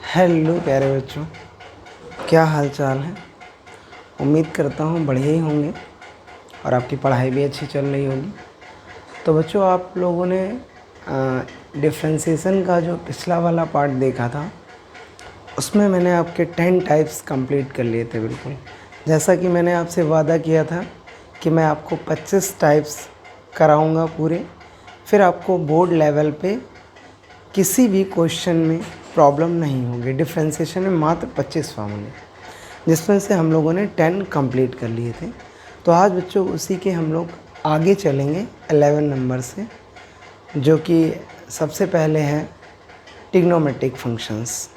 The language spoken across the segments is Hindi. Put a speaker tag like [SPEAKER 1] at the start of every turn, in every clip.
[SPEAKER 1] हेलो प्यारे बच्चों, क्या हाल चाल है। उम्मीद करता हूँ बढ़िया ही होंगे और आपकी पढ़ाई भी अच्छी चल रही होगी। तो बच्चों, आप लोगों ने डिफ्रेंशिएशन का जो पिछला वाला पार्ट देखा था, उसमें मैंने आपके 10 टाइप्स कंप्लीट कर लिए थे। बिल्कुल जैसा कि मैंने आपसे वादा किया था कि मैं आपको 25 टाइप्स कराऊंगा पूरे, फिर आपको बोर्ड लेवल पे किसी भी क्वेश्चन में प्रॉब्लम नहीं होगी। डिफ्रेंशिएशन में मात्र 25 फार्मूले, जिसमें से हम लोगों ने 10 कंप्लीट कर लिए थे। तो आज बच्चों उसी के हम लोग आगे चलेंगे 11 नंबर से, जो कि सबसे पहले है ट्रिग्नोमेट्रिक फंक्शंस।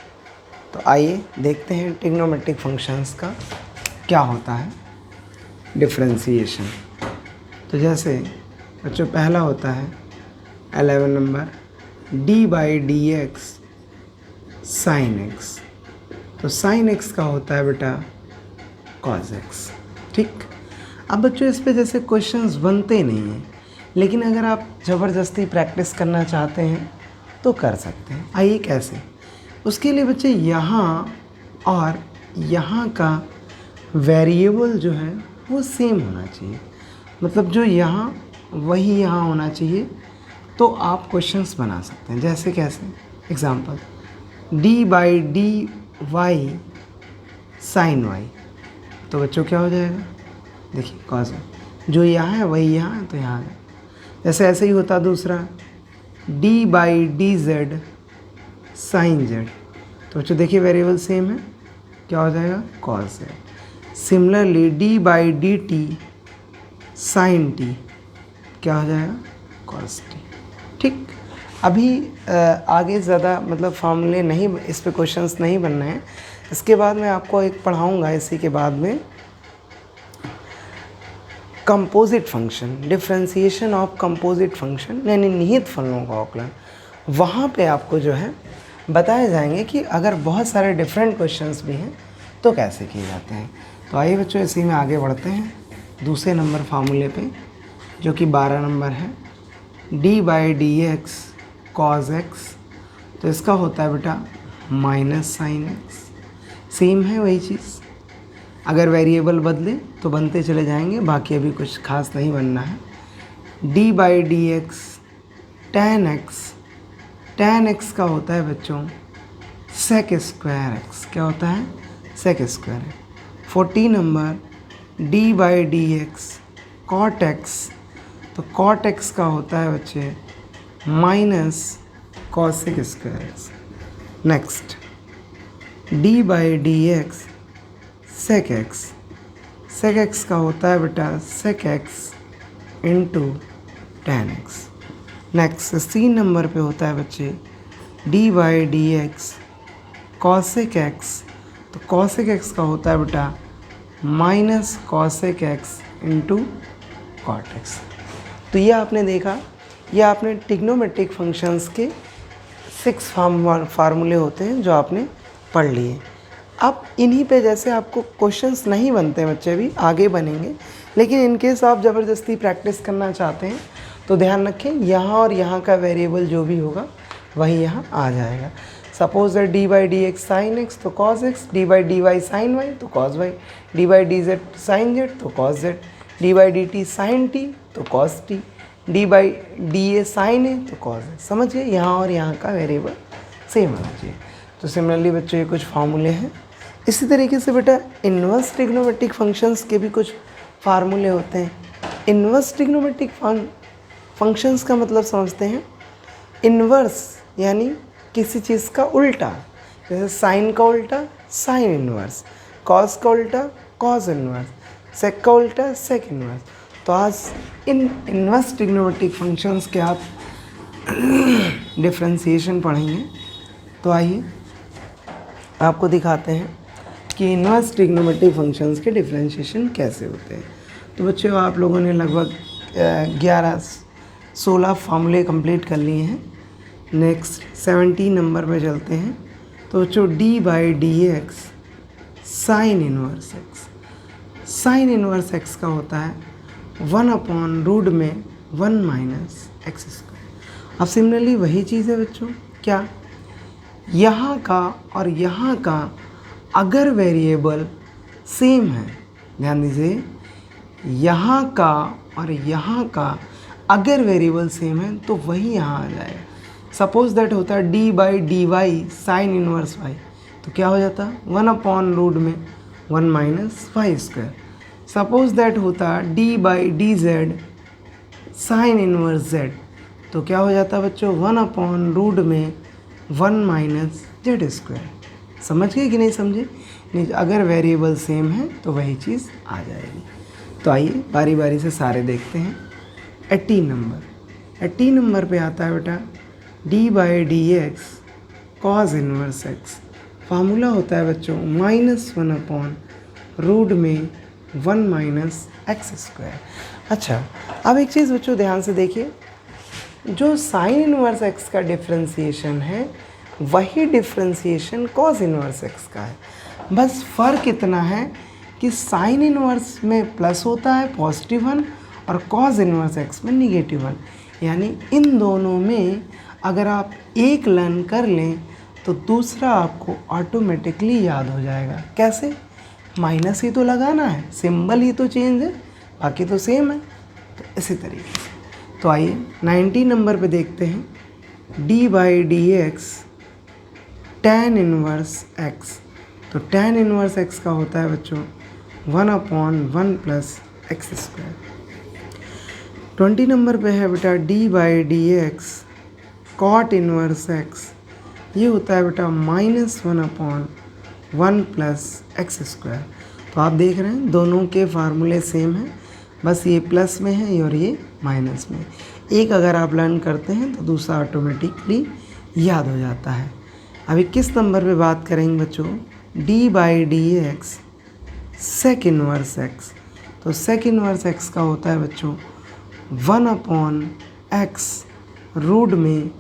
[SPEAKER 1] तो आइए देखते हैं ट्रिग्नोमेट्रिक फंक्शंस का क्या होता है डिफ्रेंशिएशन। तो जैसे बच्चों पहला होता है 11 नंबर d/dx sin x। तो sin x का होता है बेटा cos x। ठीक। अब बच्चों इस पे जैसे क्वेश्चंस बनते नहीं हैं, लेकिन अगर आप ज़बरदस्ती प्रैक्टिस करना चाहते हैं तो कर सकते हैं। आइए कैसे। उसके लिए बच्चे यहाँ और यहाँ का वेरिएबल जो है वो सेम होना चाहिए, मतलब जो यहाँ वही यहाँ होना चाहिए, तो आप क्वेश्चंस बना सकते हैं। जैसे कैसे, एग्जांपल d/dy sin y। तो बच्चों क्या हो जाएगा, देखिए cos जो यहाँ है वही यहाँ है, तो यहाँ है। जैसे ऐसे ही होता दूसरा d/dz sin z। तो बच्चों देखिए वेरिएबल सेम है, क्या हो जाएगा cos z। Similarly d/dt sin t, क्या हो जाएगा cos t। ठीक। अभी आगे ज़्यादा मतलब फार्मूले नहीं, इस पे क्वेश्चंस नहीं बनने हैं। इसके बाद मैं आपको एक पढ़ाऊँगा, इसी के बाद में composite function, differentiation of composite function, यानी निहित फलनों का आकलन। वहाँ पे आपको जो है बताए जाएंगे कि अगर बहुत सारे डिफरेंट क्वेश्चंस भी हैं तो कैसे किए जाते हैं। तो आइए बच्चों इसी में आगे बढ़ते हैं दूसरे नंबर फार्मूले पे, जो कि 12 नंबर है d/dx cos x। तो इसका होता है बेटा माइनस साइन x। सेम है वही चीज़, अगर वेरिएबल बदले तो बनते चले जाएंगे, बाकी अभी कुछ खास नहीं बनना है। d/dx tan x। tan x का होता है बच्चों sec स्क्वायर x। क्या होता है sec square. 14 number d/dx cot x। तो cot x का होता है बच्चे minus cosec square x। Next d/dx sec x। sec x का होता है बेटा sec x into tan x। Next 3 number पे होता है बच्चे d/dx cosec x। तो cosec x का होता है बेटा minus cosec x into cot x। तो ये आपने देखा, ये आपने ट्रिग्नोमेट्रिक फंक्शंस के 6 फार्मूले होते हैं जो आपने पढ़ लिए। अब इन्हीं पे जैसे आपको क्वेश्चंस नहीं बनते बच्चे, भी आगे बनेंगे, लेकिन इनकेस आप ज़बरदस्ती प्रैक्टिस करना चाहते हैं तो ध्यान रखें यहाँ और यहाँ का वेरिएबल जो भी होगा वही यहाँ आ जाएगा। Suppose that d/dx sin x तो cos x, d/dy sin y तो cos y, d/dz sin z तो cos z, d/dt sin t तो cos t, d/da sin a तो cos a। समझिए यहाँ और यहाँ का वेरिएबल सेम होना चाहिए। तो सिमिलरली बच्चों ये कुछ फार्मूले हैं। इसी तरीके से बेटा इन्वर्स ट्रिग्नोमेट्रिक फंक्शंस के भी कुछ फार्मूले होते हैं। इन्वर्स ट्रिग्नोमेट्रिक फंक्शंस का मतलब समझते हैं, इन्वर्स यानी किसी चीज़ का उल्टा, जैसे साइन का उल्टा साइन इन्वर्स, कॉस का उल्टा कॉस इन्वर्स, सेक का उल्टा सेक इन्वर्स। तो आज इन इन्वर्स ट्रिग्नोमेट्रिक फंक्शंस के आप डिफ्रेंशिएशन पढ़ेंगे। तो आइए आपको दिखाते हैं कि इन्वर्स ट्रिग्नोमेट्रिक फंक्शंस के डिफ्रेंशिएशन कैसे होते हैं। तो बच्चों आप लोगों ने लगभग 11-16 फार्मूले कंप्लीट कर लिए हैं। नेक्स्ट 17 नंबर पे चलते हैं। तो बच्चों d/dx sine inverse x। Sine inverse x का होता है 1/रूट में 1 - x²। अब सिमिलरली वही चीज़ है बच्चों, क्या यहाँ का और यहाँ का अगर वेरिएबल सेम है, ध्यान दीजिए, यहाँ का और यहाँ का अगर वेरिएबल सेम है तो वही यहाँ आ जाएगा। सपोज दैट होता है d/dy साइन इनवर्स y, तो क्या हो जाता 1/रूट में 1 minus Y square. Suppose that होता d/dz साइन इनवर्स z, तो क्या हो जाता बच्चों 1/रूट में 1 माइनस जेड स्क्वायर। समझ गए कि नहीं समझे? नहीं, अगर वेरिएबल सेम है तो वही चीज़ आ जाएगी। तो आइए बारी बारी से सारे देखते हैं। 18 नंबर पे आता है बेटा d/dx cos inverse x। Formula होता है बच्चों -1/रूट में 1 माइनस एक्स स्क्वायर। अच्छा, अब एक चीज़ बच्चों ध्यान से देखिए, जो साइन इनवर्स x का डिफ्रेंसिएशन है वही डिफ्रेंसिएशन cos इनवर्स x का है। बस फ़र्क इतना है कि साइन इनवर्स में प्लस होता है +1 और cos इनवर्स x में -1। यानी इन दोनों में अगर आप एक लर्न कर लें तो दूसरा आपको ऑटोमेटिकली याद हो जाएगा। कैसे? माइनस ही तो लगाना है, सिंबल ही तो चेंज है, बाकी तो सेम है। तो इसी तरीके से तो आइए 19 नंबर पे देखते हैं d/dx tan इनवर्स x। तो tan इनवर्स x का होता है बच्चों 1/1 प्लस एक्स स्क्वायर। 20 नंबर पे है बेटा d/dx cot इनवर्स x। ये होता है बेटा -1/1 प्लस एक्स स्क्वायर। तो आप देख रहे हैं दोनों के फार्मूले सेम हैं, बस ये प्लस में है और ये माइनस में। एक अगर आप लर्न करते हैं तो दूसरा ऑटोमेटिकली याद हो जाता है। अभी किस नंबर पे बात करेंगे बच्चों? d/dx sec inverse x। तो sec इनवर्स x का होता है बच्चों 1/x रूट में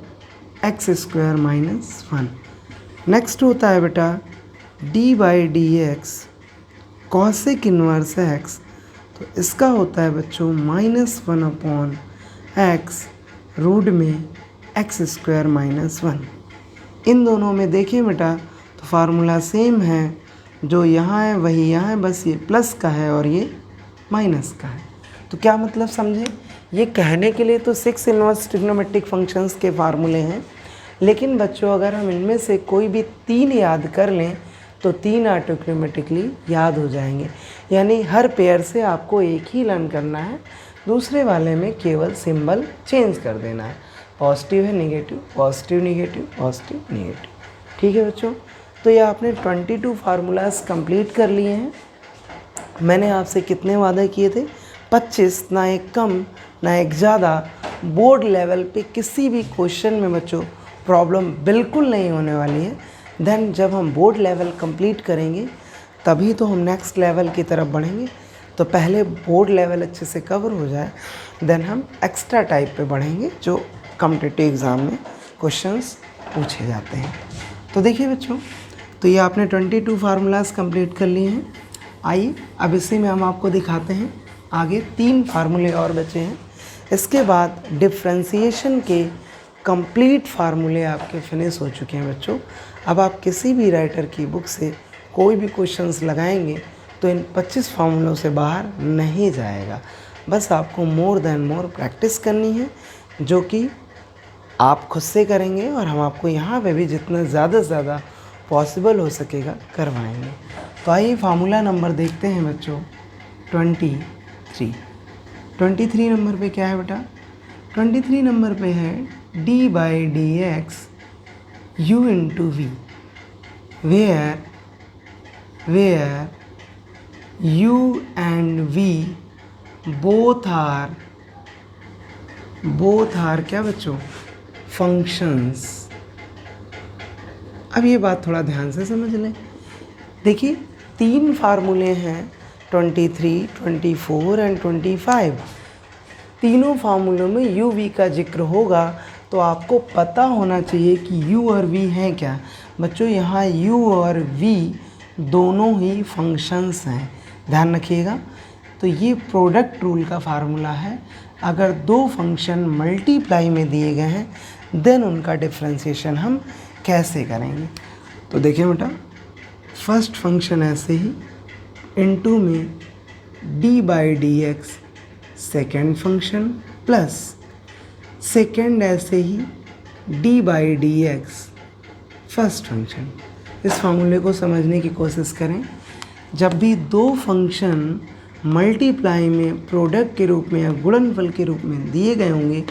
[SPEAKER 1] एक्स स्क्वायर माइनस 1। नेक्स्ट होता है बेटा d/dx cosec इनवर्स x। तो इसका होता है बच्चों -1/x रूट में एक्स स्क्वायर माइनस 1। इन दोनों में देखिए बेटा तो फार्मूला सेम है, जो यहाँ है वही यहाँ है, बस ये प्लस का है और ये माइनस का है। तो क्या मतलब समझे? ये कहने के लिए तो 6 इनवर्स ट्रिग्नोमेट्रिक फंक्शंस के फार्मूले हैं, लेकिन बच्चों अगर हम इनमें से कोई भी 3 याद कर लें तो 3 ऑटोमेटिकली याद हो जाएंगे। यानी हर पेयर से आपको एक ही लर्न करना है, दूसरे वाले में केवल सिंबल चेंज कर देना है। पॉजिटिव है negative, positive negative, positive negative. ठीक है बच्चों, तो ये आपने 22 फार्मूलाज कंप्लीट कर लिए हैं। मैंने आपसे कितने वादे किए थे? 25, ना एक कम ना एक ज़्यादा। बोर्ड लेवल पे किसी भी क्वेश्चन में बच्चों प्रॉब्लम बिल्कुल नहीं होने वाली है। देन जब हम बोर्ड लेवल कंप्लीट करेंगे तभी तो हम नेक्स्ट लेवल की तरफ बढ़ेंगे। तो पहले बोर्ड लेवल अच्छे से कवर हो जाए, देन हम एक्स्ट्रा टाइप पे बढ़ेंगे जो कॉम्पिटिटिव एग्ज़ाम में क्वेश्चंस पूछे जाते हैं। तो देखिए बच्चों, तो ये आपने 22 फार्मूलाज कंप्लीट कर लिए हैं। आइए अब इसी में हम आपको दिखाते हैं आगे 3 फार्मूले और बचे हैं। इसके बाद डिफ्रेंसिएशन के कंप्लीट फार्मूले आपके फिनिश हो चुके हैं बच्चों। अब आप किसी भी राइटर की बुक से कोई भी क्वेश्चंस लगाएंगे तो इन 25 फार्मूलों से बाहर नहीं जाएगा। बस आपको मोर देन मोर प्रैक्टिस करनी है, जो कि आप खुद से करेंगे और हम आपको यहाँ पे भी जितना ज़्यादा से ज़्यादा पॉसिबल हो सकेगा करवाएंगे। तो आइए फार्मूला नंबर देखते हैं बच्चों 23 नंबर पे क्या है बेटा? 23 नंबर पे है d/dx u into v, where u and v both are क्या बच्चों? फंक्शंस। अब ये बात थोड़ा ध्यान से समझ लें। देखिए 3 फार्मूले हैं 23, 24 एंड 25। तीनों फार्मूलों में u v का जिक्र होगा तो आपको पता होना चाहिए कि u और v हैं क्या। बच्चों यहाँ u और v दोनों ही फंक्शंस हैं, ध्यान रखिएगा। तो ये प्रोडक्ट रूल का फार्मूला है। अगर दो फंक्शन मल्टीप्लाई में दिए गए हैं देन उनका डिफ्रेंशिएशन हम कैसे करेंगे। तो देखिए बेटा, फर्स्ट फंक्शन ऐसे ही इनटू में d/dx second function plus second ऐसे ही d/dx फर्स्ट फंक्शन। इस फार्मूले को समझने की कोशिश करें। जब भी दो फंक्शन मल्टीप्लाई में प्रोडक्ट के रूप में या गुणनफल के रूप में दिए गए होंगे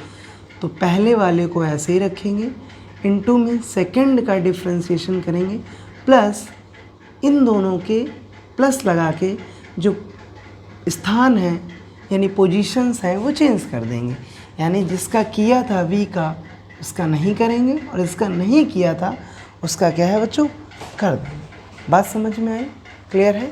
[SPEAKER 1] तो पहले वाले को ऐसे ही रखेंगे, इनटू में सेकंड का डिफ्रेंशिएशन करेंगे प्लस इन दोनों के प्लस लगा के जो स्थान है यानी पोजीशंस है वो चेंज कर देंगे। यानी जिसका किया था v का उसका नहीं करेंगे और इसका नहीं किया था उसका क्या है बच्चों, कर देंगे। बात समझ में आई? क्लियर है?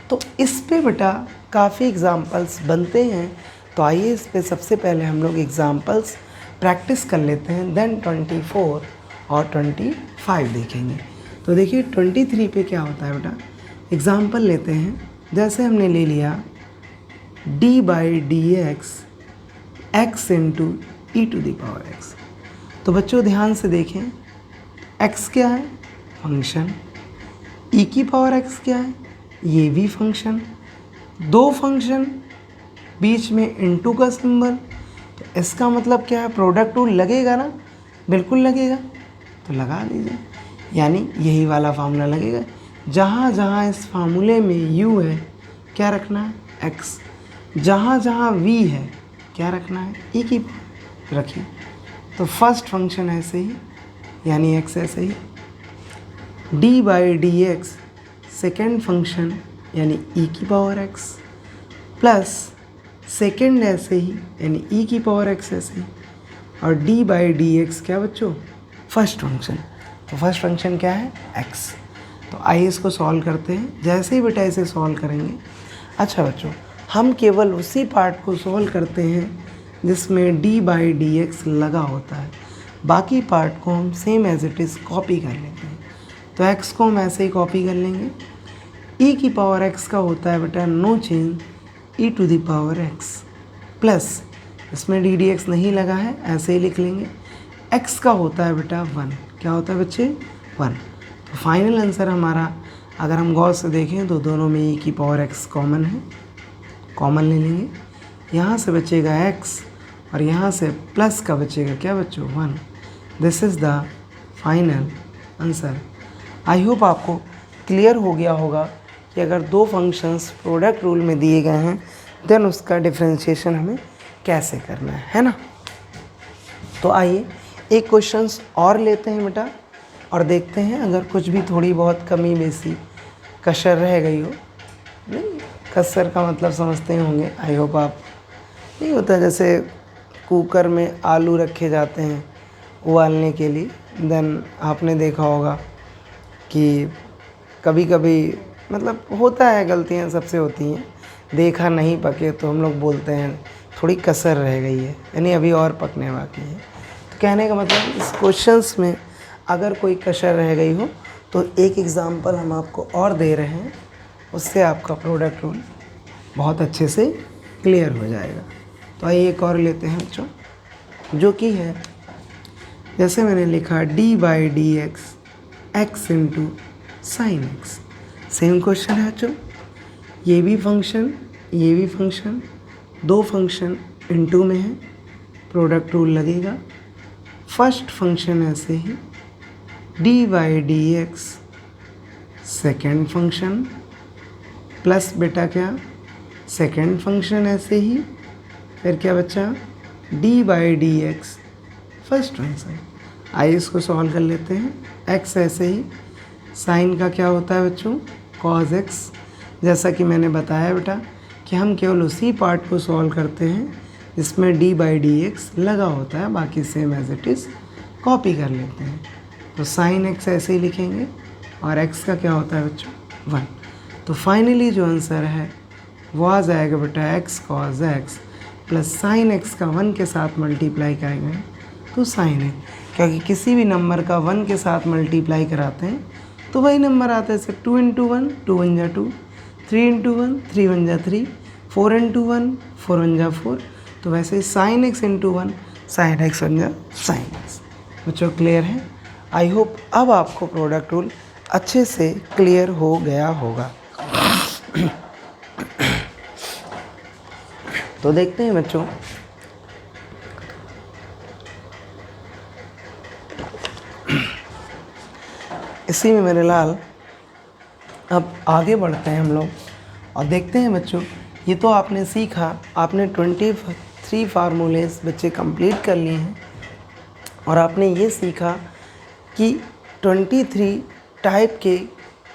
[SPEAKER 1] तो इस पे बेटा काफ़ी एग्जाम्पल्स बनते हैं। तो आइए इस पे सबसे पहले हम लोग एग्जाम्पल्स प्रैक्टिस कर लेते हैं, देन 24 और 25 देखेंगे। तो देखिए 23 पे क्या होता है बेटा, एग्जाम्पल लेते हैं। जैसे हमने ले लिया d/dx x इंटू e⁻x। तो बच्चों ध्यान से देखें, x क्या है, फंक्शन, e⁻x क्या है, ये भी फंक्शन। दो फंक्शन बीच में इनटू का सिंबल, तो इसका मतलब क्या है, प्रोडक्ट रूल लगेगा ना, बिल्कुल लगेगा। तो लगा दीजिए, यानी यही वाला फार्मूला लगेगा। जहाँ जहाँ इस फार्मूले में u है क्या रखना है, x। जहाँ जहाँ v है क्या रखना है, e की पावर रखिए। तो फर्स्ट फंक्शन ऐसे ही यानी x ऐसे ही, d/dx सेकेंड फंक्शन यानी e⁻x प्लस सेकेंड ऐसे ही यानी e⁻x ऐसे ही, और d/dx क्या बच्चों, फर्स्ट फंक्शन। तो फर्स्ट फंक्शन क्या है, x। तो आइए इसको सॉल्व करते हैं। जैसे ही बेटा इसे सॉल्व करेंगे, अच्छा बच्चों हम केवल उसी पार्ट को सॉल्व करते हैं जिसमें d/dx लगा होता है, बाकी पार्ट को हम same as it is copy कर लेते हैं। तो x को हम ऐसे ही कॉपी कर लेंगे। e⁻x का होता है बेटा नो चेंज e⁻x प्लस इसमें ddx नहीं लगा है, ऐसे ही लिख लेंगे। x का होता है बेटा 1, क्या होता है बच्चे, 1। तो फाइनल आंसर हमारा अगर हम गौर से देखें तो दोनों में e⁻x कॉमन है, कॉमन ले लेंगे। यहाँ से बचेगा x और यहाँ से प्लस का बचेगा क्या बच्चों, 1। This is the final answer. I hope आपको क्लियर हो गया होगा कि अगर दो फंक्शंस प्रोडक्ट रूल में दिए गए हैं देन उसका डिफरेंशिएशन हमें कैसे करना है ना। तो आइए एक क्वेश्चंस और लेते हैं बेटा और देखते हैं अगर कुछ भी थोड़ी बहुत कमी बेसी कसर रह गई हो। नहीं, कसर का मतलब समझते ही होंगे, आई होप आप। नहीं होता जैसे कुकर में आलू रखे जाते हैं उबालने के लिए, देन आपने देखा होगा कि कभी कभी मतलब होता है, गलतियां सबसे होती हैं, देखा नहीं पके तो हम लोग बोलते हैं थोड़ी कसर रह गई है, यानी अभी और पकने बाकी है। तो कहने का मतलब इस क्वेश्चंस में अगर कोई कसर रह गई हो तो एक एग्ज़ाम्पल हम आपको और दे रहे हैं, उससे आपका प्रोडक्ट रूल बहुत अच्छे से क्लियर हो जाएगा। तो आइए एक और लेते हैं बच्चों, जो कि है जैसे मैंने लिखा d/dx x into sine x। Same question है बच्चों, ये भी फंक्शन ये भी फंक्शन, दो फंक्शन इनटू में है, प्रोडक्ट रूल लगेगा। फर्स्ट फंक्शन ऐसे ही d/dx सेकेंड फंक्शन प्लस बेटा क्या सेकेंड फंक्शन ऐसे ही, फिर क्या बच्चा d/dx फर्स्ट फंक्शन। आइए इसको सॉल्व कर लेते हैं। x ऐसे ही, साइन का क्या होता है बच्चों, cos x। जैसा कि मैंने बताया बेटा कि हम केवल उसी पार्ट को सॉल्व करते हैं जिसमें d/dx लगा होता है, बाकी same as it is copy कर लेते हैं। तो साइन x ऐसे ही लिखेंगे और x का क्या होता है बच्चों, 1। तो फाइनली जो आंसर है वो आ जाएगा बेटा x cos x plus sign x का 1 के साथ मल्टीप्लाई करेंगे तो साइन x, क्योंकि किसी भी नंबर का 1 के साथ मल्टीप्लाई कराते हैं तो वही नंबर आता है। जैसे 2 × 1 2 × 2, 3 × 1 3 × 3, 4 इंटू 1 4 1 जा 4, तो वैसे sine x into 1 sine x 1 जा साइन एक्स। बच्चों क्लियर है? आई होप अब आपको प्रोडक्ट रूल अच्छे से क्लियर हो गया होगा। तो देखते हैं बच्चों, इसी में मेरे लाल अब आगे बढ़ते हैं हम लोग और देखते हैं बच्चों, ये तो आपने सीखा, आपने 23 फार्मूलेस बच्चे कंप्लीट कर लिए हैं और आपने ये सीखा कि 23 टाइप के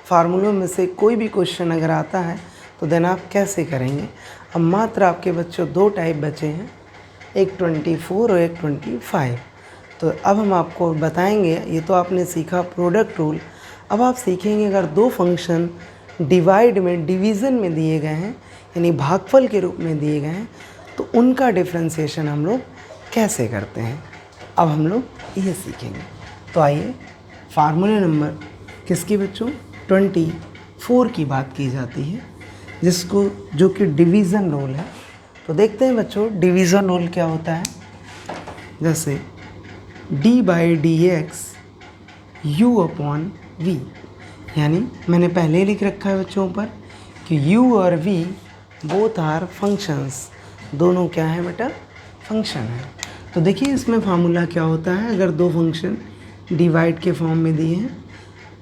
[SPEAKER 1] फार्मूलों में से कोई भी क्वेश्चन अगर आता है तो देन आप कैसे करेंगे। अब मात्र आपके बच्चों 2 टाइप बचे हैं, एक 24 और एक 25। तो अब हम आपको बताएंगे, ये तो आपने सीखा प्रोडक्ट रूल, अब आप सीखेंगे अगर 2 फंक्शन डिवाइड में डिवीज़न में दिए गए हैं यानी भागफल के रूप में दिए गए हैं तो उनका डिफरेंशिएशन हम लोग कैसे करते हैं, अब हम लोग ये सीखेंगे। तो आइए, फार्मूला नंबर किसकी बच्चों 24 की बात की जाती है, जिसको जो कि डिवीज़न रूल है। तो देखते हैं बच्चों डिवीज़न रूल क्या होता है। जैसे d/dx u/v, यानी मैंने पहले ही लिख रखा है बच्चों पर कि u और v बोथ आर फंक्शंस, दोनों क्या है बेटा फंक्शन है। तो देखिए इसमें फार्मूला क्या होता है, अगर 2 फंक्शन डिवाइड के फॉर्म में दिए हैं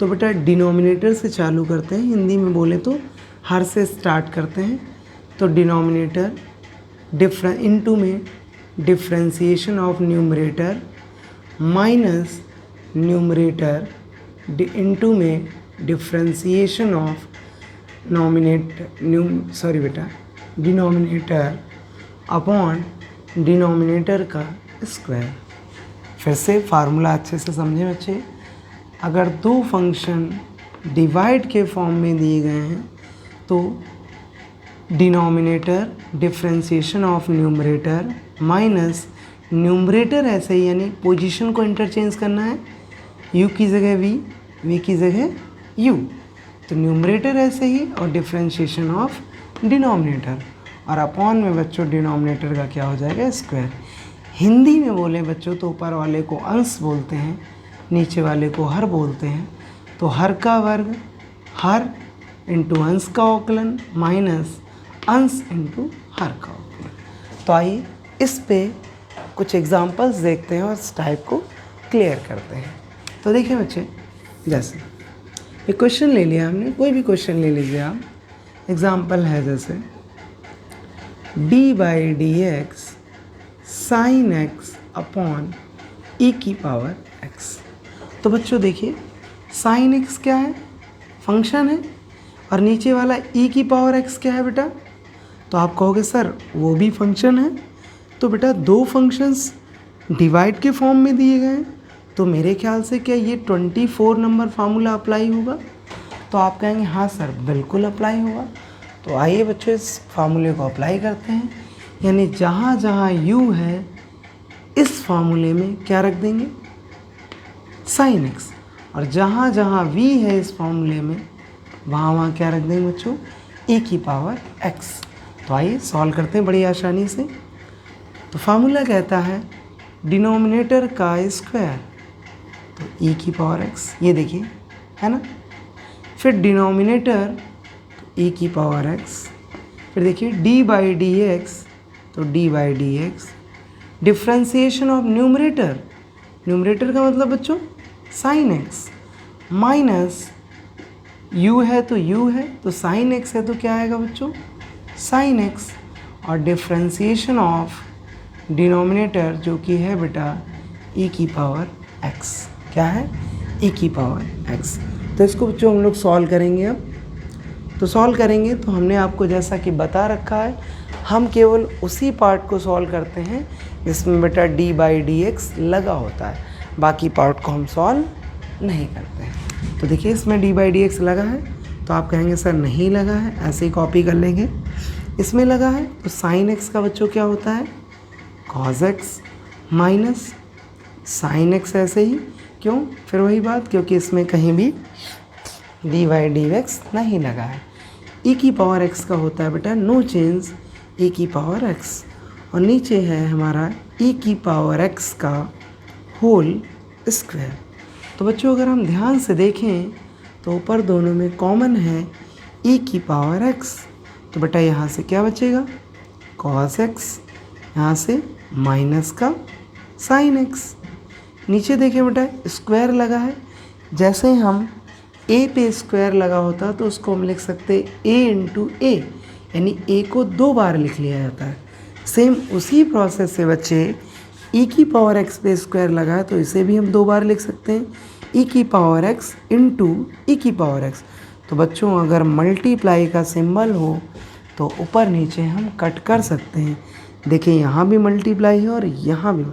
[SPEAKER 1] तो बेटा डिनोमिनेटर से चालू करते हैं, हिंदी में बोले तो हर से स्टार्ट करते हैं। तो डिनोमिनेटर इनटू में differentiation of numerator minus numerator into में differentiation of denominator upon denominator का स्क्वायर। फिर से फार्मूला अच्छे से समझे बच्चे, अगर 2 फंक्शन डिवाइड के फॉर्म में दिए गए हैं तो denominator differentiation of numerator minus numerator ऐसे ही, यानी पोजीशन को इंटरचेंज करना है, u की जगह v की जगह u, तो न्यूमरेटर ऐसे ही और डिफ्रेंशिएशन ऑफ डिनोमिनेटर और अपॉन में बच्चों डिनोमिनेटर का क्या हो जाएगा स्क्वायर। हिंदी में बोले बच्चों तो ऊपर वाले को अंश बोलते हैं, नीचे वाले को हर बोलते हैं। तो हर का वर्ग हर इंटू अंश का औकलन माइनस अंश इंटू हर का औकलन। तो आइए इस पे कुछ एग्जांपल्स देखते हैं और इस टाइप को क्लियर करते हैं। तो देखिए बच्चे, जैसे एक क्वेश्चन ले लिया हमने, कोई भी क्वेश्चन ले लीजिए आप। एग्जांपल है जैसे d/dx sin x upon e की पावर x। तो बच्चों देखिए sin x क्या है, फंक्शन है, और नीचे वाला e की पावर x क्या है बेटा। तो आप कहोगे सर वो भी फंक्शन है, तो बेटा 2 फंक्शंस डिवाइड के फॉर्म में दिए गए हैं तो मेरे ख्याल से क्या ये 24 नंबर फार्मूला अप्लाई होगा। तो आप कहेंगे हाँ सर बिल्कुल अप्लाई होगा। तो आइए बच्चों इस फार्मूले को अप्लाई करते हैं, यानी जहाँ जहाँ u है इस फार्मूले में क्या रख देंगे sin x, और जहाँ जहाँ v है इस फार्मूले में वहाँ क्या रख देंगे बच्चों e की पावर x। तो आइए सॉल्व करते हैं बड़ी आसानी से। तो फार्मूला कहता है डिनोमिनेटर का स्क्वायर, तो e की पावर x, ये देखिए है ना, फिर डिनोमिनेटर तो e की पावर x, फिर देखिए d/dx, तो d/dx differentiation of numerator, numerator का मतलब बच्चों sin x, माइनस u है तो u है, तो sin x है तो क्या आएगा बच्चों sin x, और डिफ्रेंशिएशन ऑफ डिनोमिनेटर जो कि है बेटा e की पावर x, क्या है e की पावर x। तो इसको बच्चों हम लोग सॉल्व करेंगे। अब तो सॉल्व करेंगे तो हमने आपको जैसा कि बता रखा है, हम केवल उसी पार्ट को सॉल्व करते हैं जिसमें बेटा d/dx लगा होता है, बाकी पार्ट को हम सॉल्व नहीं करते हैं। तो देखिए इसमें d/dx लगा है, तो आप कहेंगे सर नहीं लगा है, ऐसे ही कॉपी कर लेंगे। इसमें लगा है तो sin x का बच्चों क्या होता है cos x minus sin x, ऐसे ही क्यों, फिर वही बात, क्योंकि इसमें कहीं भी d/dx नहीं लगा है। e की पावर x का होता है बेटा नो चेंज, ए की पावर एक्स, और नीचे है हमारा e की पावर x का होल स्क्वायर। तो बच्चों अगर हम ध्यान से देखें तो ऊपर दोनों में कॉमन है e की पावर x, तो बेटा यहाँ से क्या बचेगा cos x, यहाँ से माइनस का sin x। नीचे देखिए बेटा स्क्वायर लगा है, जैसे हम a पे स्क्वायर लगा होता तो उसको हम लिख सकते a इंटू ए, यानी a को 2 बार लिख लिया जाता है। सेम उसी प्रोसेस से बच्चे e की पावर x पे स्क्वायर लगा है तो इसे भी हम 2 बार लिख सकते हैं, e की पावर x इंटू e की पावर x। तो बच्चों अगर मल्टीप्लाई का सिंबल हो तो ऊपर नीचे हम कट कर सकते हैं। देखिए यहाँ भी मल्टीप्लाई है और यहाँ भी,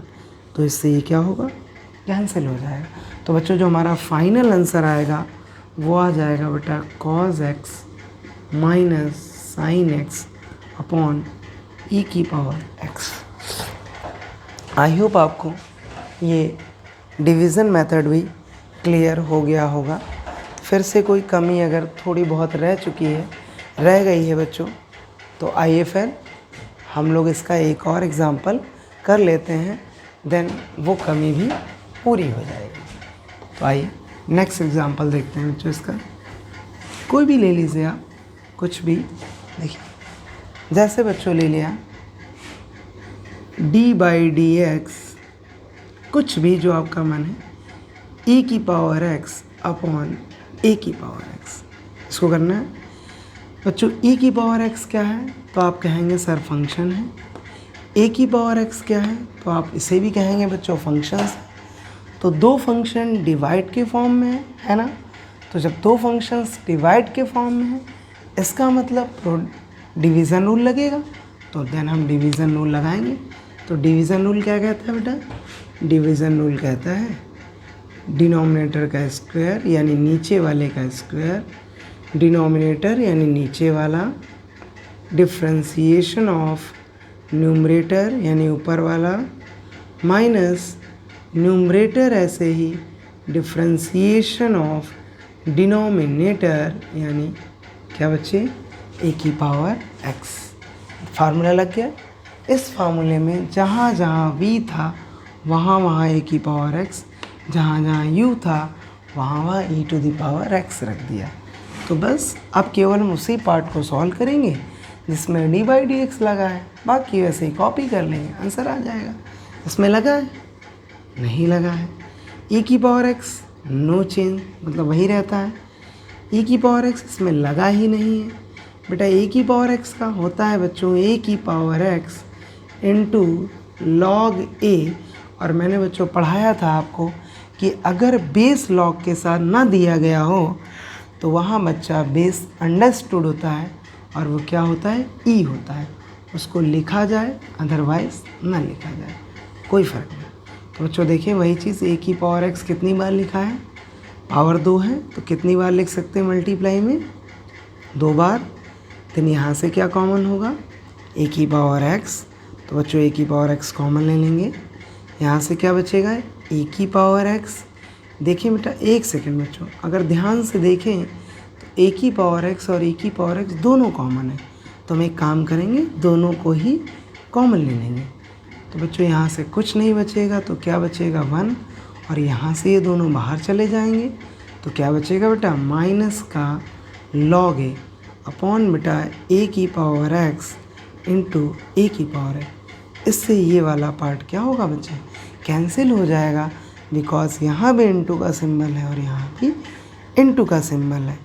[SPEAKER 1] तो इससे ये क्या होगा कैंसिल हो जाएगा। तो बच्चों जो हमारा फाइनल आंसर आएगा वो आ जाएगा बेटा cos x minus sine x upon e की पावर x। आई होप आपको ये डिवीज़न मेथड भी क्लियर हो गया होगा। फिर से कोई कमी अगर थोड़ी बहुत रह गई है बच्चों, तो आइए फिर हम लोग इसका एक और एग्ज़ाम्पल कर लेते हैं, देन वो कमी भी पूरी हो जाएगी। तो आइए नेक्स्ट एग्ज़ाम्पल देखते हैं बच्चों। इसका कोई भी ले लीजिए आप, कुछ भी। देखिए जैसे बच्चों ले लिया d/dx, कुछ भी जो आपका मन है, e की पावर x अपॉन a की पावर x, इसको करना है बच्चों। e की पावर x क्या है तो आप कहेंगे सर फंक्शन है, a की पावर x क्या है तो आप इसे भी कहेंगे बच्चों फंक्शंस है। तो दो फंक्शन डिवाइड के फॉर्म में है ना, तो जब दो फंक्शंस डिवाइड के फॉर्म में है इसका मतलब डिवीज़न रूल लगेगा, तो देन हम डिवीज़न रूल लगाएंगे। तो डिवीज़न रूल क्या कहता है बेटा, डिवीज़न रूल कहता है डिनोमिनेटर का स्क्वायर यानी नीचे वाले का स्क्वायर, डिनोमिनेटर यानी नीचे वाला, डिफ्रेंसिएशन ऑफ न्यूमरेटर यानी ऊपर वाला, माइनस न्यूमरेटर ऐसे ही डिफ्रेंसिएशन ऑफ डिनोमिनेटर यानी क्या बच्चे ए की पावर एक्स। फार्मूला लग गया। इस फार्मूले में जहाँ जहाँ v था वहाँ ए की पावर एक्स, जहाँ जहाँ u था वहाँ e to the power x रख दिया। तो बस अब केवल हम उसी पार्ट को सॉल्व करेंगे जिसमें d/dx लगा है, बाकी वैसे ही कॉपी कर लेंगे, आंसर आ जाएगा। इसमें लगा है नहीं लगा है, e की पावर x नो चेंज, मतलब वही रहता है। e की पावर x इसमें लगा ही नहीं है बेटा। a की पावर x का होता है बच्चों a की power x into log a, और मैंने बच्चों पढ़ाया था आपको कि अगर बेस लॉग के साथ ना दिया गया हो तो वहाँ बच्चा बेस अंडरस्टूड होता है और वो क्या होता है e होता है, उसको लिखा जाए अदरवाइज ना लिखा जाए, कोई फ़र्क नहीं। तो बच्चों देखिए वही चीज़, a की पावर x कितनी बार लिखा है, पावर 2 है तो कितनी बार लिख सकते हैं मल्टीप्लाई में 2 बार। देन यहाँ से क्या कॉमन होगा a की पावर x, तो बच्चों a की पावर x कॉमन ले लेंगे। यहाँ से क्या बचेगा a की पावर x। देखिए बेटा एक सेकंड बच्चों, अगर ध्यान से देखें तो a की पावर x और a की पावर x दोनों कॉमन है, तो हम एक काम करेंगे दोनों को ही कॉमन ले लेंगे। तो बच्चों यहाँ से कुछ नहीं बचेगा तो क्या बचेगा 1, और यहाँ से ये दोनों बाहर चले जाएंगे तो क्या बचेगा बेटा माइनस का लॉग ए अपॉन बेटा a की पावर x इंटू a की पावर x। इससे ये वाला पार्ट क्या होगा बच्चे कैंसिल हो जाएगा, बिकॉज यहाँ भी इंटू का सिंबल है और यहाँ भी इंटू का सिंबल है।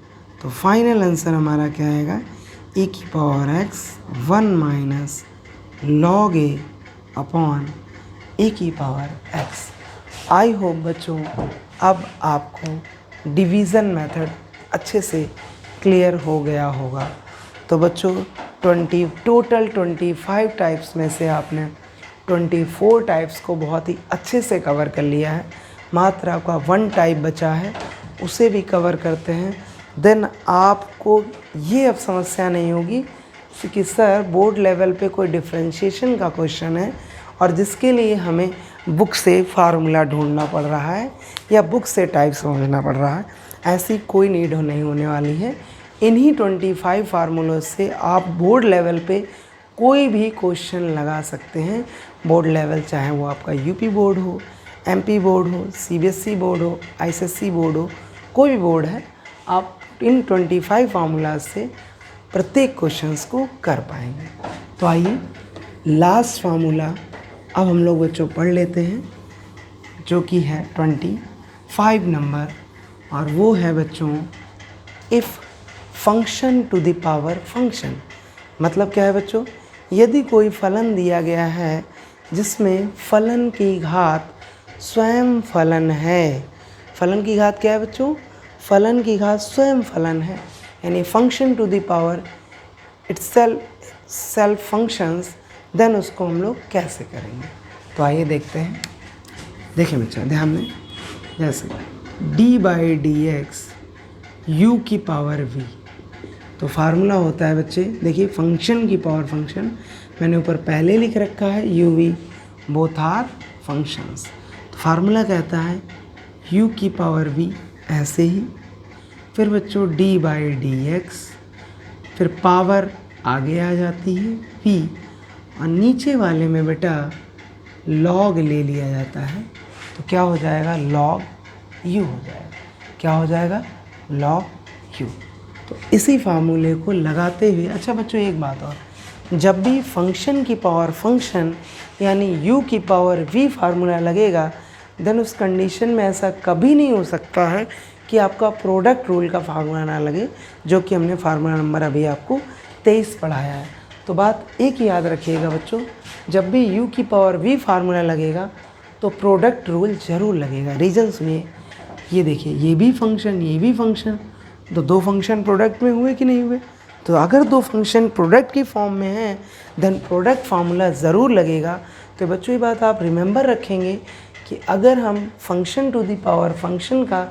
[SPEAKER 1] तो फाइनल आंसर हमारा क्या आएगा a की power x 1 minus log A upon a की पावर x। आई होप बच्चों अब आपको डिवीज़न मेथड अच्छे से क्लियर हो गया होगा। तो बच्चों टोटल 25 टाइप्स में से आपने 24 टाइप्स को बहुत ही अच्छे से कवर कर लिया है। मात्र आपका 1 टाइप बचा है, उसे भी कवर करते हैं। देन आपको ये अब समस्या नहीं होगी कि सर बोर्ड लेवल पे कोई डिफरेंशिएशन का क्वेश्चन है और जिसके लिए हमें बुक से फार्मूला ढूंढना पड़ रहा है या बुक से टाइप समझना पड़ रहा है, ऐसी कोई नीड नहीं होने वाली है। इन्हीं 25 फार्मूलों से आप बोर्ड लेवल पे कोई भी क्वेश्चन लगा सकते हैं बोर्ड लेवल, चाहे वो आपका यूपी बोर्ड हो, एमपी बोर्ड हो, सीबीएसई बोर्ड हो, आईसीएसई बोर्ड हो, कोई भी बोर्ड है, आप इन 25 फार्मूलाज से प्रत्येक क्वेश्चंस को कर पाएंगे। तो आइए लास्ट फार्मूला अब हम लोग बच्चों पढ़ लेते हैं, जो कि है 25 नंबर, और वो है बच्चों if function to the power function. मतलब क्या है बच्चों, यदि कोई फलन दिया गया है जिसमें फलन की घात स्वयं फलन है। फलन की घात क्या है बच्चों, फलन की घात स्वयं फलन है, यानी function to the power itself functions, then उसको हम लोग कैसे करेंगे। तो आइए देखते हैं। देखिए बच्चा ध्यान दें, जैसे d/dx u की पावर v, तो फार्मूला होता है बच्चे, देखिए फंक्शन की पावर फंक्शन मैंने ऊपर पहले लिख रखा है u v, both are functions. तो फार्मूला कहता है u की पावर v ऐसे ही, फिर बच्चों d/dx, फिर पावर आगे आ जाती है v, और नीचे वाले में बेटा log ले लिया जाता है, तो क्या हो जाएगा log u हो जाएगा। क्या हो जाएगा log u। तो इसी फार्मूले को लगाते हुए, अच्छा बच्चों एक बात और, जब भी फंक्शन की पावर फंक्शन यानी u की पावर v फार्मूला लगेगा, देन उस कंडीशन में ऐसा कभी नहीं हो सकता है कि आपका प्रोडक्ट रूल का फार्मूला ना लगे, जो कि हमने फार्मूला नंबर अभी आपको 23 पढ़ाया है। तो बात एक ही याद रखिएगा बच्चों, जब भी u की पावर v फार्मूला लगेगा तो प्रोडक्ट रूल ज़रूर लगेगा। रीज़न सुनिए, ये देखिए ये भी फंक्शन ये भी फंक्शन, तो दो फंक्शन प्रोडक्ट में हुए कि नहीं हुए। तो अगर दो फंक्शन प्रोडक्ट की फॉर्म में हैं, देन प्रोडक्ट फार्मूला ज़रूर लगेगा। तो बच्चों ये बात आप रिमेंबर रखेंगे कि अगर हम function to the power function का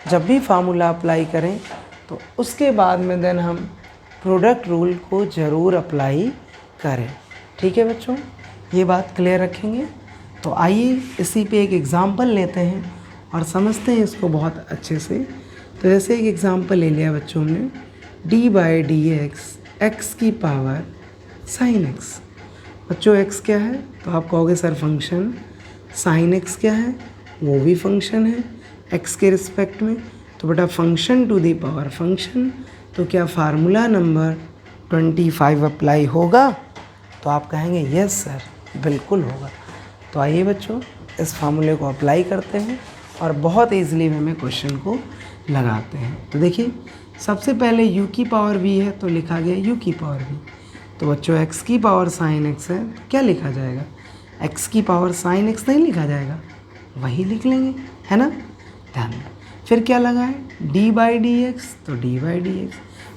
[SPEAKER 1] जब भी फार्मूला अप्लाई करें, तो उसके बाद में देन हम प्रोडक्ट रूल को ज़रूर अप्लाई करें। ठीक है बच्चों, ये बात क्लियर रखेंगे। तो आइए इसी पे एक एग्ज़ाम्पल लेते हैं और समझते हैं इसको बहुत अच्छे से। तो जैसे एक एग्ज़ाम्पल ले लिया बच्चों ने, d/dx x की पावर sin x। बच्चों x क्या है, तो आप कहोगे सर फंक्शन, sin x क्या है, वो भी फंक्शन है x के रिस्पेक्ट में। तो बेटा function to the power function, तो क्या फार्मूला नंबर 25 अप्लाई होगा। तो आप कहेंगे यस सर, बिल्कुल होगा। तो आइए बच्चों इस फार्मूले को अप्लाई करते हैं और बहुत ईजिली वे में क्वेश्चन को लगाते हैं। तो देखिए सबसे पहले u की पावर v है, तो लिखा गया u की पावर v। तो बच्चों x की पावर sin x है, तो क्या लिखा जाएगा, x की पावर sin x नहीं लिखा जाएगा, वही लिख लेंगे, है ना। ध्यान दें, फिर क्या लगा है d/dx, तो d/dx।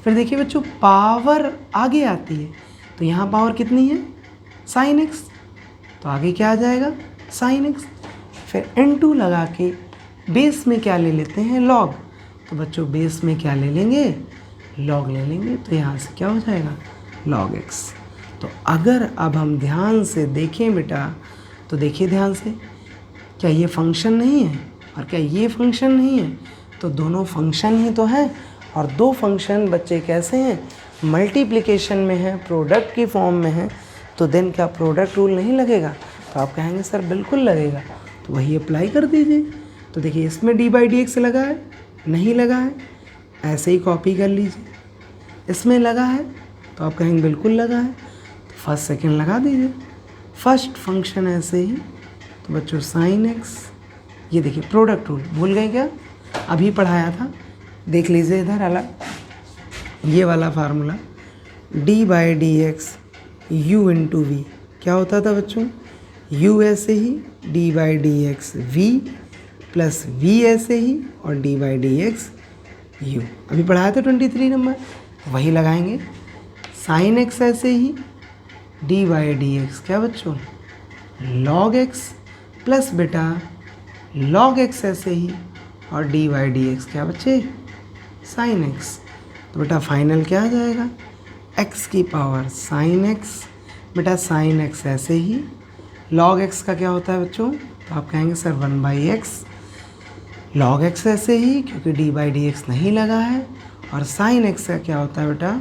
[SPEAKER 1] फिर देखिए बच्चों पावर आगे आती है, तो यहाँ पावर कितनी है sin x, तो आगे क्या आ जाएगा sin x। फिर n2 लगा के बेस में क्या ले लेते हैं log, तो बच्चों बेस में क्या ले लेंगे log ले लेंगे, तो यहाँ से क्या हो जाएगा log x। तो अगर अब हम ध्यान से देखें बेटा, तो देखिए ध्यान से, क्या ये फंक्शन नहीं है और क्या ये फंक्शन नहीं है, तो दोनों फंक्शन ही तो हैं। और दो फंक्शन बच्चे कैसे हैं, मल्टीप्लिकेशन में है, प्रोडक्ट की फॉर्म में है, तो देन क्या प्रोडक्ट रूल नहीं लगेगा। तो आप कहेंगे सर बिल्कुल लगेगा, तो वही अप्लाई कर दीजिए। तो देखिए इसमें d/dx लगा है, नहीं लगा है, ऐसे ही कॉपी कर लीजिए। इसमें लगा है, तो आप कहेंगे बिल्कुल लगा है, तो फर्स्ट सेकंड लगा दीजिए। फर्स्ट फंक्शन ऐसे ही, तो बच्चों sin x, ये देखिए प्रोडक्ट रूल भूल गए क्या, अभी पढ़ाया था, देख लीजिए इधर अलग, ये वाला फार्मूला d/dx u × v क्या होता था बच्चों, u ऐसे ही, d/dx v प्लस v ऐसे ही, और d/dx u अभी पढ़ाया था 23 नंबर, वही लगाएंगे। sin x ऐसे ही, d/dx क्या बच्चों log x प्लस बेटा log x ऐसे ही, और d/dx क्या बच्चे sin x। तो बेटा फाइनल क्या आ जाएगा, x की पावर sin x, बेटा sin x ऐसे ही, log x का क्या होता है बच्चों, तो आप कहेंगे सर 1/x, log x ऐसे ही क्योंकि d/dx नहीं लगा है, और sin x का क्या होता है बेटा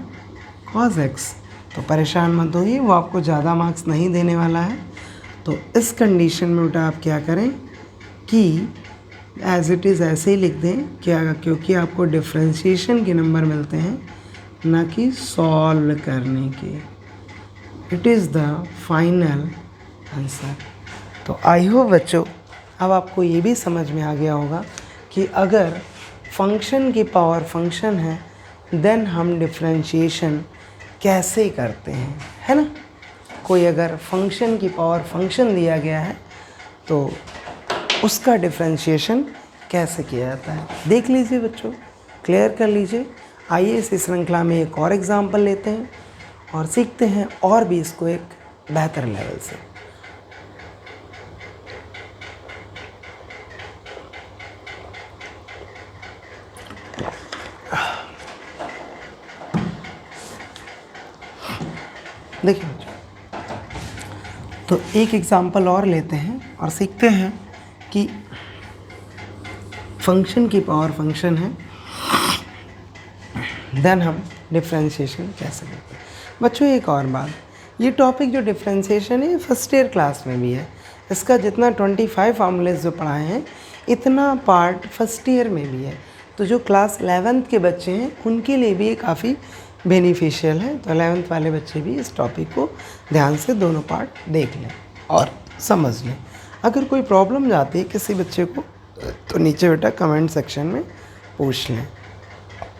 [SPEAKER 1] cos x। तो परेशान मत होइए, वो आपको ज़्यादा मार्क्स नहीं देने वाला है। तो इस कंडीशन में बेटा आप क्या करें कि एज इट इज़ ऐसे ही लिख दें क्या, क्योंकि आपको डिफ्रेंशिएशन के नंबर मिलते हैं ना कि सॉल्व करने के। It is the final answer. तो आई होप बच्चों अब आपको ये भी समझ में आ गया होगा कि अगर फंक्शन की पावर फंक्शन है देन हम डिफ्रेंशिएशन कैसे करते हैं, है ना। कोई अगर फंक्शन की पावर फंक्शन दिया गया है तो उसका डिफ्रेंशिएशन कैसे किया जाता है, देख लीजिए बच्चों, क्लियर कर लीजिए। आइए इस श्रृंखला में एक और एग्जाम्पल लेते हैं और सीखते हैं और भी इसको एक बेहतर लेवल से। देखिए बच्चों, तो एक एग्जाम्पल और लेते हैं और सीखते हैं कि फंक्शन की पावर फंक्शन है देन हम डिफ्रेंशिएशन कैसे करते हैं। बच्चों एक और बात, ये टॉपिक जो डिफ्रेंशिएशन है फर्स्ट ईयर क्लास में भी है। इसका जितना 25 फार्मूलेज जो पढ़ाए हैं इतना पार्ट फर्स्ट ईयर में भी है। तो जो क्लास 11th के बच्चे हैं उनके लिए भी ये काफ़ी बेनिफिशियल है। तो 11th वाले बच्चे भी इस टॉपिक को ध्यान से दोनों पार्ट देख लें और समझ लें। अगर कोई प्रॉब्लम जाती है किसी बच्चे को तो नीचे बेटा कमेंट सेक्शन में पूछ लें,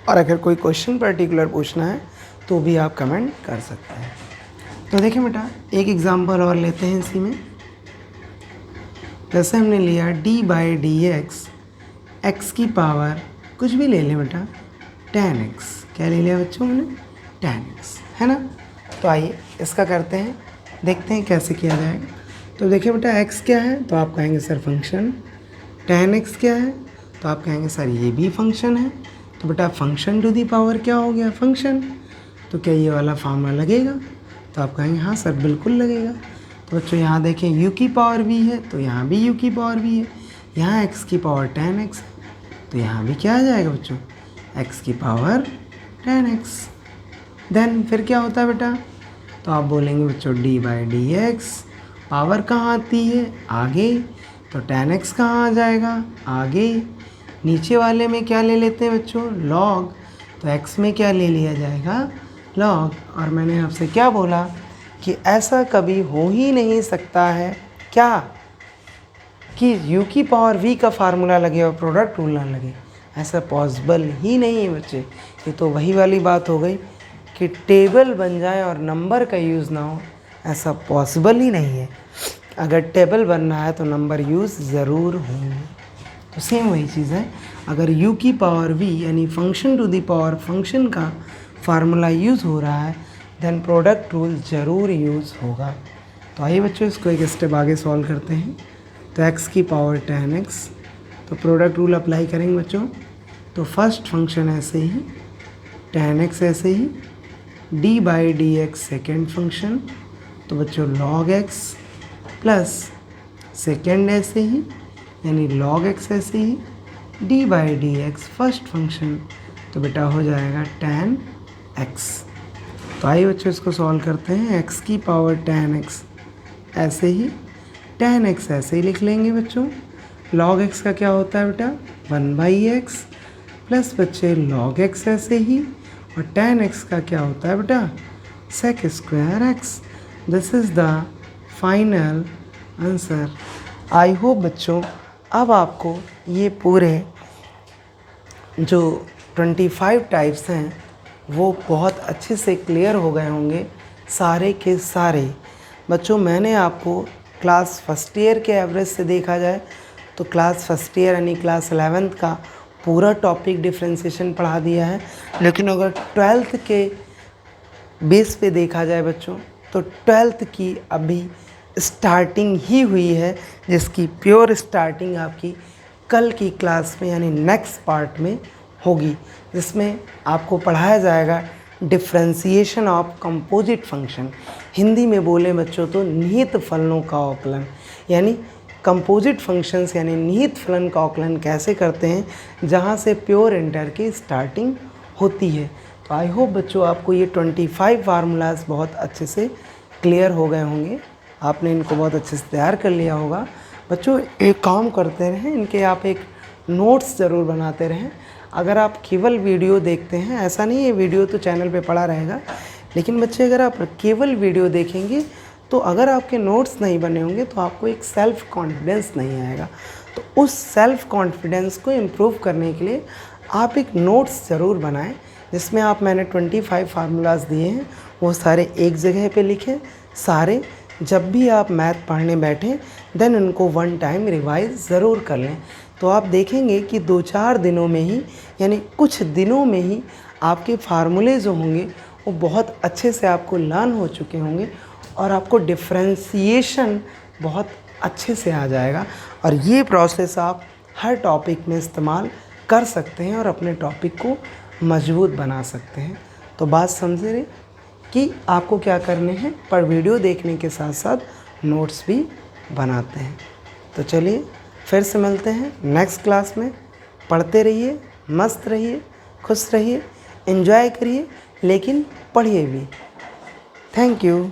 [SPEAKER 1] और अगर कोई क्वेश्चन पर्टिकुलर पूछना है तो भी आप कमेंट कर सकते हैं। तो देखिए बेटा एक एग्जांपल और लेते हैं इसी में। जैसे हमने लिया d/dx, x की पावर कुछ भी ले लें बेटा 10x, क्या ले लिया बच्चों हमने 10x, है ना। तो आइए इसका करते हैं, देखते हैं कैसे किया जाएगा। तो देखिए बेटा x क्या है तो आप कहेंगे सर फंक्शन, 10x क्या है तो आप कहेंगे सर ये भी फंक्शन है। तो बेटा फंक्शन टू दी पावर क्या हो गया फंक्शन, तो क्या ये वाला फार्मूला लगेगा, तो आप कहेंगे हाँ सर बिल्कुल लगेगा। तो बच्चों यहाँ देखें u की पावर v है तो यहाँ भी u की पावर v है, यहाँ x की पावर 10x है तो यहाँ भी क्या आ जाएगा बच्चों x की पावर 10x। देन फिर क्या होता है बेटा, तो आप बोलेंगे बच्चों d/dx, पावर कहाँ आती है आगे, तो 10x कहाँ आ जाएगा आगे। नीचे वाले में क्या ले लेते हैं बच्चों log, तो x में क्या ले लिया जाएगा log। और मैंने आपसे क्या बोला कि ऐसा कभी हो ही नहीं सकता है क्या कि u की पावर v का फार्मूला लगे और प्रोडक्ट रूल ना लगे, ऐसा पॉसिबल ही नहीं है बच्चे। ये तो वही वाली बात हो गई कि टेबल बन जाए और नंबर का यूज़ ना हो, ऐसा पॉसिबल ही नहीं है। अगर टेबल बनना है तो नंबर यूज़ ज़रूर होंगे। तो सेम वही चीज़ है, अगर u की पावर v यानी function to the power function का फार्मूला यूज़ हो रहा है देन प्रोडक्ट रूल ज़रूर यूज़ होगा। तो आइए बच्चों इसको एक स्टेप आगे सॉल्व करते हैं। तो x की पावर 10x, तो प्रोडक्ट रूल अप्लाई करेंगे बच्चों। तो फर्स्ट फंक्शन ऐसे ही, 10x ऐसे ही, d/dx सेकेंड फंक्शन, तो बच्चों log x प्लस सेकेंड ऐसे ही यानी log x ऐसे ही, d/dx फर्स्ट फंक्शन, तो बेटा हो जाएगा 10x। तो आइए बच्चों इसको सॉल्व करते हैं। x की पावर 10x ऐसे ही, 10x ऐसे ही लिख लेंगे बच्चों। log x का क्या होता है बेटा 1/x प्लस बच्चे log x ऐसे ही, और 10x का क्या होता है बेटा sec² x। This is the final answer. I hope बच्चों अब आपको ये पूरे जो 25 टाइप्स हैं वो बहुत अच्छे से क्लियर हो गए होंगे सारे के सारे। बच्चों मैंने आपको क्लास फर्स्ट ईयर के एवरेज से देखा जाए तो क्लास फर्स्ट ईयर यानी क्लास 11th का पूरा टॉपिक डिफ्रेंशिएशन पढ़ा दिया है। लेकिन अगर 12th के बेस पे देखा जाए बच्चों तो 12th की अभी स्टार्टिंग ही हुई है, जिसकी प्योर स्टार्टिंग आपकी कल की क्लास में यानी नेक्स्ट पार्ट में होगी, जिसमें आपको पढ़ाया जाएगा differentiation of composite function. Hindi में बोले बच्चों तो निहित फलनों का अवकलन, यानी कंपोजिट फंक्शंस यानी निहित फलन का अवकलन कैसे करते हैं, जहाँ से प्योर इंटर की स्टार्टिंग होती है। तो आई होप बच्चों आपको ये 25 फार्मूलाज बहुत अच्छे से क्लियर हो गए होंगे, आपने इनको बहुत अच्छे से तैयार कर लिया होगा। बच्चों एक काम करते रहें, इनके आप एक नोट्स ज़रूर बनाते रहें। अगर आप केवल वीडियो देखते हैं, ऐसा नहीं है वीडियो तो चैनल पे पड़ा रहेगा, लेकिन बच्चे अगर आप केवल वीडियो देखेंगे तो अगर आपके नोट्स नहीं बने होंगे तो आपको एक सेल्फ़ कॉन्फिडेंस नहीं आएगा। तो उस सेल्फ़ कॉन्फिडेंस को इम्प्रूव करने के लिए आप एक नोट्स ज़रूर बनाएं, जिसमें आप मैंने 25 फार्मूलाज दिए हैं वो सारे एक जगह पे लिखें सारे। जब भी आप मैथ पढ़ने बैठें देन उनको वन टाइम रिवाइज ज़रूर कर लें। तो आप देखेंगे कि 2-4 दिनों में ही, यानी कुछ दिनों में ही आपके फार्मूले जो होंगे वो बहुत अच्छे से आपको लर्न हो चुके होंगे और आपको डिफ्रेंशिएशन बहुत अच्छे से आ जाएगा। और ये प्रोसेस आप हर टॉपिक में इस्तेमाल कर सकते हैं और अपने टॉपिक को मजबूत बना सकते हैं। तो बात समझे रहे कि आपको क्या करने हैं, पर वीडियो देखने के साथ साथ नोट्स भी बनाते हैं। तो चलिए फिर से मिलते हैं नेक्स्ट क्लास में। पढ़ते रहिए, मस्त रहिए, खुश रहिए, एंजॉय करिए, लेकिन पढ़िए भी। Thank you.